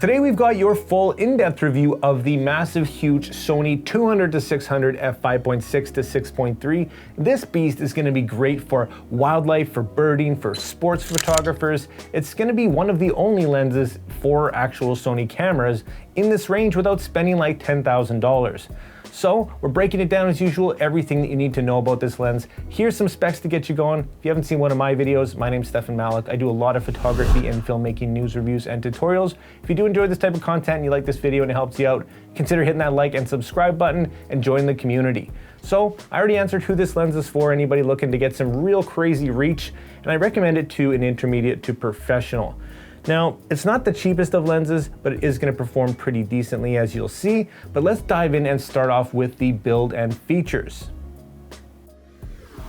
Today we've got your full in-depth review of the massive, huge Sony 200-600 F5.6-6.3. This beast is going to be great for wildlife, for birding, for sports photographers. It's going to be one of the only lenses for actual Sony cameras in this range without spending like $10,000. So we're breaking it down as usual, everything that you need to know about this lens. Here's some specs to get you going. If you haven't seen one of my videos, my name's Stefan Malloch. I do a lot of photography and filmmaking news reviews and tutorials. If you do enjoy this type of content and you like this video and it helps you out, consider hitting that like and subscribe button and join the community. So I already answered who this lens is for, anybody looking to get some real crazy reach, and I recommend it to an intermediate to professional. Now, it's not the cheapest of lenses, but it is going to perform pretty decently, as you'll see. But let's dive in and start off with the build and features.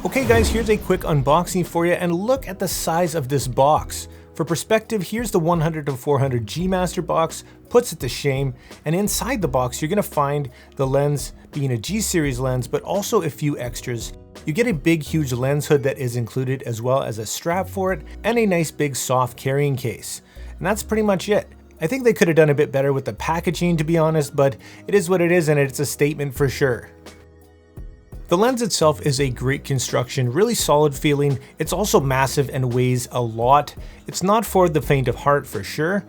Okay guys, here's a quick unboxing for you, and look at the size of this box. For perspective, here's the 100-400 G Master box, puts it to shame, and inside the box you're going to find the lens being a G series lens, but also a few extras. You get a big huge lens hood that is included, as well as a strap for it and a nice big soft carrying case. And that's pretty much it. I think they could have done a bit better with the packaging, to be honest, but it is what it is and it's a statement for sure. The lens itself is a great construction, really solid feeling. It's also massive and weighs a lot. It's not for the faint of heart for sure.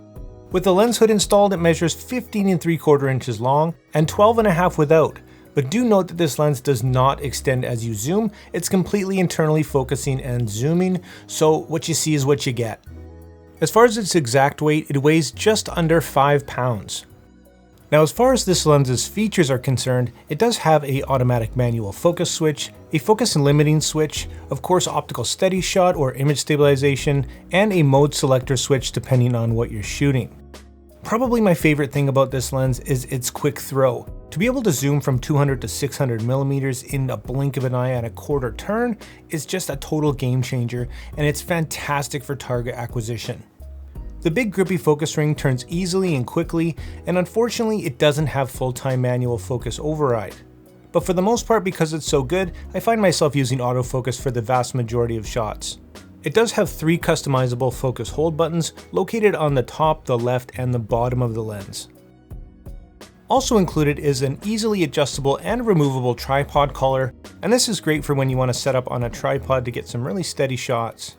With the lens hood installed, it measures 15 3/4 inches long and 12.5 without. But do note that this lens does not extend as you zoom. It's completely internally focusing and zooming, so what you see is what you get. As far as its exact weight, it weighs just under 5 pounds. Now, as far as this lens's features are concerned, it does have an automatic manual focus switch, a focus and limiting switch, of course optical steady shot or image stabilization, and a mode selector switch depending on what you're shooting. Probably my favorite thing about this lens is its quick throw. To be able to zoom from 200 to 600 millimeters in a blink of an eye at a quarter turn is just a total game changer, and it's fantastic for target acquisition. The big grippy focus ring turns easily and quickly, and unfortunately it doesn't have full-time manual focus override. But for the most part, because it's so good, I find myself using autofocus for the vast majority of shots. It does have 3 customizable focus hold buttons located on the top, the left, and the bottom of the lens. Also included is an easily adjustable and removable tripod collar, and this is great for when you want to set up on a tripod to get some really steady shots.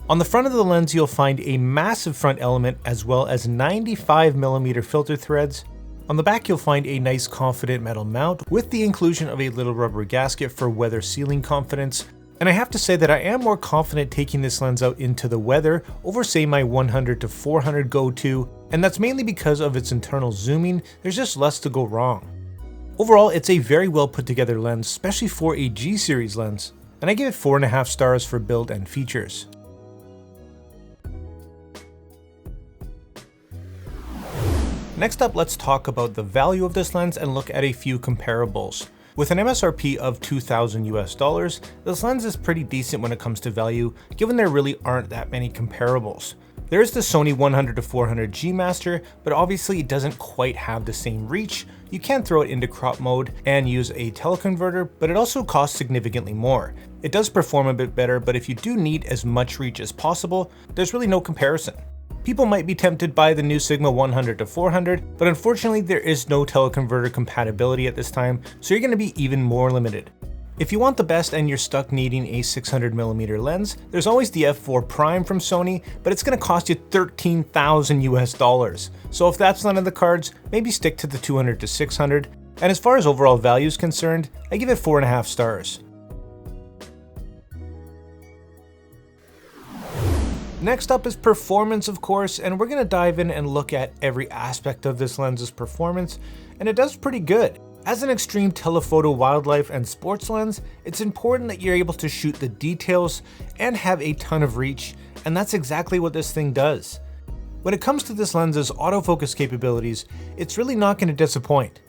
On the front of the lens, you'll find a massive front element as well as 95mm filter threads. On the back, you'll find a nice confident metal mount with the inclusion of a little rubber gasket for weather sealing confidence. And I have to say that I am more confident taking this lens out into the weather over, say, my 100-400 go-to, and that's mainly because of its internal zooming. There's just less to go wrong. Overall, it's a very well put together lens, especially for a G series lens, and I give it 4.5 stars for build and features. Next up, let's talk about the value of this lens and look at a few comparables. With an MSRP of $2,000 US, this lens is pretty decent when it comes to value, given there really aren't that many comparables. There is the Sony 100-400 G Master, but obviously it doesn't quite have the same reach. You can throw it into crop mode and use a teleconverter, but it also costs significantly more. It does perform a bit better, but if you do need as much reach as possible, there's really no comparison. People might be tempted by the new Sigma 100-400, but unfortunately there is no teleconverter compatibility at this time, so you're going to be even more limited. If you want the best and you're stuck needing a 600mm lens, there's always the F4 Prime from Sony, but it's going to cost you $13,000 US. So if that's none of the cards, maybe stick to the 200-600. And as far as overall value is concerned, I give it 4.5 stars. Next up is performance, of course, and we're going to dive in and look at every aspect of this lens's performance, and it does pretty good. As an extreme telephoto wildlife and sports lens, it's important that you're able to shoot the details and have a ton of reach, and that's exactly what this thing does. When it comes to this lens's autofocus capabilities, it's really not going to disappoint.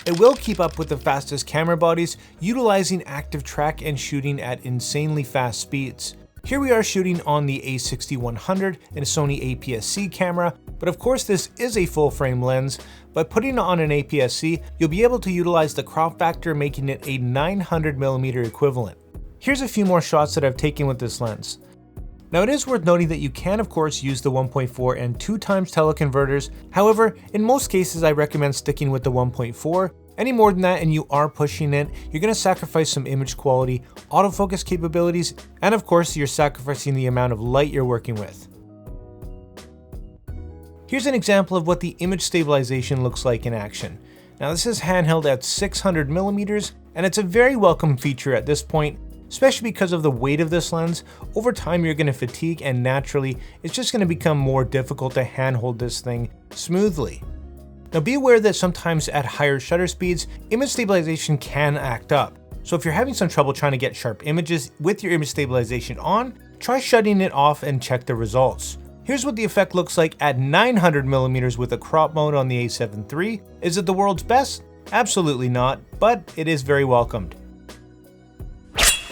It will keep up with the fastest camera bodies, utilizing active track and shooting at insanely fast speeds. Here we are shooting on the a6100 in a Sony APS-C camera, but of course this is a full frame lens. By putting it on an APS-C, you'll be able to utilize the crop factor, making it a 900mm equivalent. Here's a few more shots that I've taken with this lens. Now it is worth noting that you can of course use the 1.4 and 2 times teleconverters. However, in most cases I recommend sticking with the 1.4. Any more than that and you are pushing it, you're going to sacrifice some image quality, autofocus capabilities, and of course you're sacrificing the amount of light you're working with. Here's an example of what the image stabilization looks like in action. Now this is handheld at 600mm, and it's a very welcome feature at this point, especially because of the weight of this lens. Over time you're going to fatigue, and naturally it's just going to become more difficult to handhold this thing smoothly. Now be aware that sometimes at higher shutter speeds, image stabilization can act up. So if you're having some trouble trying to get sharp images with your image stabilization on, try shutting it off and check the results. Here's what the effect looks like at 900mm with a crop mode on the A7 III. Is it the world's best? Absolutely not, but it is very welcomed.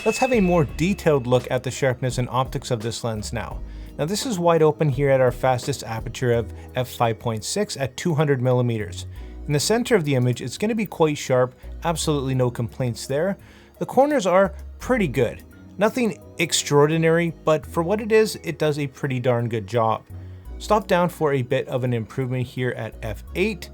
Let's have a more detailed look at the sharpness and optics of this lens now. Now this is wide open here at our fastest aperture of f5.6 at 200mm. In the center of the image, it's going to be quite sharp, absolutely no complaints there. The corners are pretty good. Nothing extraordinary, but for what it is, it does a pretty darn good job. Stop down for a bit of an improvement here at f8,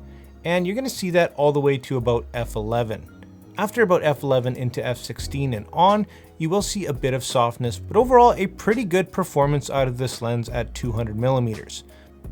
and you're going to see that all the way to about f11. After about f11 into f16 and on, you will see a bit of softness, but overall a pretty good performance out of this lens at 200mm.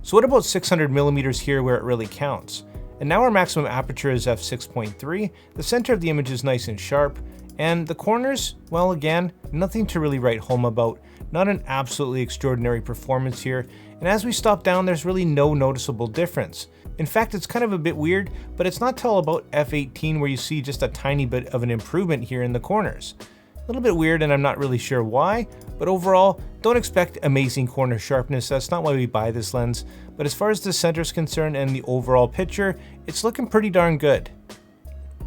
So what about 600mm here where it really counts? And now our maximum aperture is f6.3, the center of the image is nice and sharp, and the corners, well again, nothing to really write home about, not an absolutely extraordinary performance here, and as we stop down there's really no noticeable difference. In fact, it's kind of a bit weird, but it's not till about f18 where you see just a tiny bit of an improvement here in the corners. A little bit weird and I'm not really sure why, but overall, don't expect amazing corner sharpness, that's not why we buy this lens, but as far as the center is concerned and the overall picture, it's looking pretty darn good.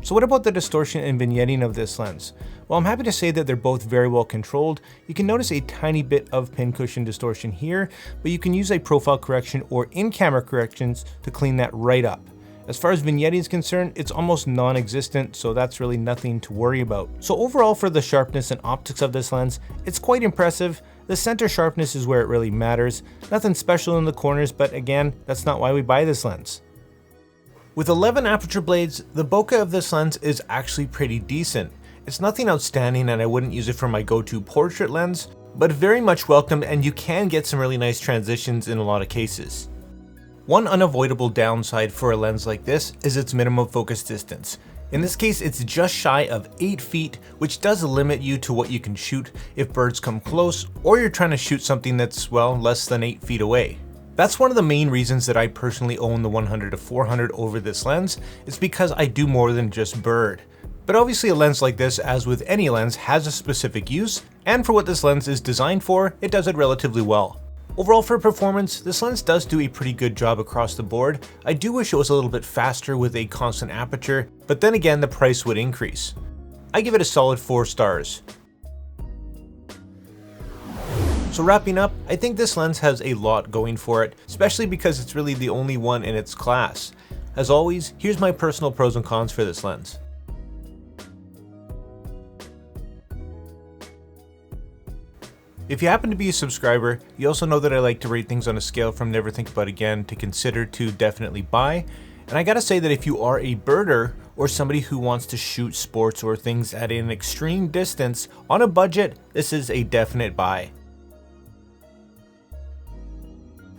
So what about the distortion and vignetting of this lens? Well, I'm happy to say that they're both very well controlled. You can notice a tiny bit of pincushion distortion here, but you can use a profile correction or in-camera corrections to clean that right up. As far as vignetting is concerned, it's almost non-existent, so that's really nothing to worry about. So overall for the sharpness and optics of this lens, it's quite impressive. The center sharpness is where it really matters. Nothing special in the corners, but again, that's not why we buy this lens. With 11 aperture blades, the bokeh of this lens is actually pretty decent. It's nothing outstanding and I wouldn't use it for my go-to portrait lens, but very much welcomed, and you can get some really nice transitions in a lot of cases. One unavoidable downside for a lens like this is its minimum focus distance. In this case, it's just shy of 8 feet, which does limit you to what you can shoot if birds come close, or you're trying to shoot something that's, well, less than 8 feet away. That's one of the main reasons that I personally own the 100-400 over this lens. It's because I do more than just bird. But obviously a lens like this, as with any lens, has a specific use, and for what this lens is designed for, it does it relatively well. Overall for performance, this lens does do a pretty good job across the board. I do wish it was a little bit faster with a constant aperture, but then again the price would increase. I give it a solid 4 stars. So wrapping up, I think this lens has a lot going for it, especially because it's really the only one in its class. As always, here's my personal pros and cons for this lens. If you happen to be a subscriber, you also know that I like to rate things on a scale from never think about again to consider to definitely buy. And I gotta say that if you are a birder or somebody who wants to shoot sports or things at an extreme distance on a budget, this is a definite buy.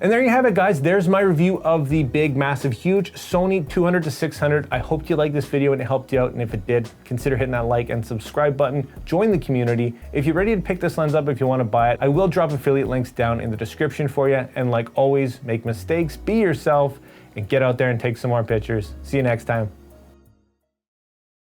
And there you have it, guys. There's my review of the big, massive, huge Sony 200-600. I hope you liked this video and it helped you out. And if it did, consider hitting that like and subscribe button. Join the community. If you're ready to pick this lens up, if you want to buy it, I will drop affiliate links down in the description for you. And like always, make mistakes, be yourself, and get out there and take some more pictures. See you next time.